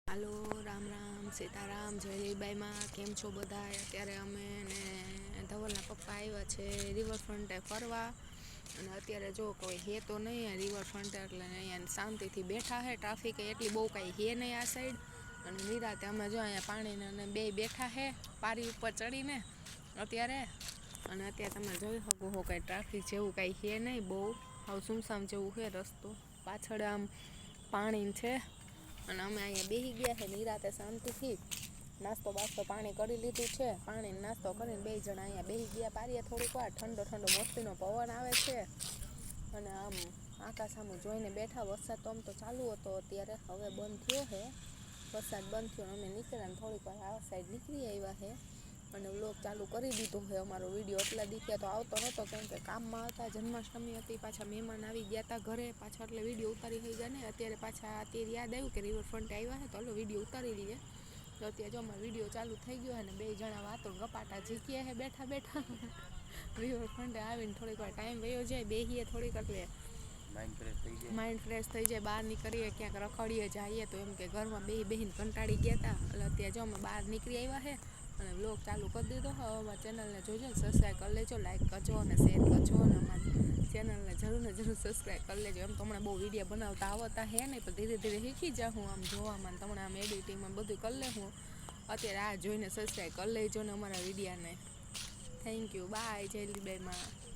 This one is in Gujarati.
હાલો, રામ રામ, સીતારામ, જયબાઈમાં કેમ છો બધા? અત્યારે અમે ને ધવલના પપ્પા આવ્યા છે રિવરફ્રન્ટે ફરવા. અને અત્યારે જો કોઈ હે તો નહીં રિવરફ્રન્ટે, એટલે અહીંયા શાંતિથી બેઠા હે. ટ્રાફિક એટલી બહુ કાંઈ હે નહીં આ સાઈડ. અને નિરાતે અમે જો અહીંયા પાણીને અને બે બેઠા હે પારી ઉપર ચડીને અત્યારે. અને અત્યારે તમે જોઈ શકો છો કાંઈ ટ્રાફિક જેવું કાંઈ હે નહીં બહુ. હવે સુમસામ જેવું છે રસ્તો, પાછળ આમ પાણી છે. અને અમે અહીંયા બેસી ગયા છે નિરાતે શાંતિથી. નાસ્તો બાસ્તો પાણી કરી લીધું છે. પાણી નાસ્તો કરીને 2 જણા અહીંયા બેસી ગયા પારીએ થોડીક વાર. ઠંડો ઠંડો મસ્તીનો પવન આવે છે. અને આમ આકાશ સામું જોઈને બેઠા. વરસાદ તો આમ તો ચાલુ હતો અત્યારે, હવે બંધ થયો છે. વરસાદ બંધ થયો અમે નીકળ્યા ને થોડીક વાર આ સાઈડ નીકળી આવ્યા છે. અને વ્લોગ ચાલુ કરી દીધો છે. અમારો વિડીયો એટલા દીખ્યા તો આવતો નહોતો, કેમ કે કામમાં હતા. જન્માષ્ટમી હતી, પાછા મહેમાન આવી ગયા હતા ઘરે પાછા, એટલે વિડીયો ઉતારી થઈ ગયા ને. અત્યારે પાછા અત્યારે યાદ આવ્યું કે રિવરફ્રન્ટે આવ્યા છે તો હલો વિડીયો ઉતારી લઈએ. તો અત્યારે જો અમારો વિડીયો ચાલુ થઈ ગયો છે ને 2 જણા વાતો ગપાટા જીક્યા છે બેઠા બેઠા. રિવરફ્રન્ટે આવીને થોડીક વાર ટાઈમ વયો જાય, બેસીએ થોડીક, એટલે માઇન્ડ ફ્રેશ થઈ જાય. બહાર નીકળીએ ક્યાંક રખડીએ જઈએ, તો એમ કે ઘરમાં બેસીને કંટાળી ગયા હતા. એટલે અત્યારે જો અમે બહાર નીકળી આવ્યા છે અને વ્લોગ ચાલુ કરી દીધો. હવે અમારી ચેનલને જોજો, સબસ્ક્રાઈબ કરી લેજો, લાઈક કરજો અને શેર કરજો. અને અમારી ચેનલને જરૂર ને જરૂર સબસ્ક્રાઈબ કરી લેજો. એમ તો હમણાં બહુ વિડીયો બનાવતા આવડતા હે નહીં, પણ ધીરે ધીરે શીખી જાઉં આમ જોવામાં, તમને આમ એડિટિંગમાં બધું કરી લે હું. અત્યારે આ જોઈને સબસ્ક્રાઈબ કરી લેજો ને અમારા વિડીયાને. Thank you, bye. જયલીબાઈમાં.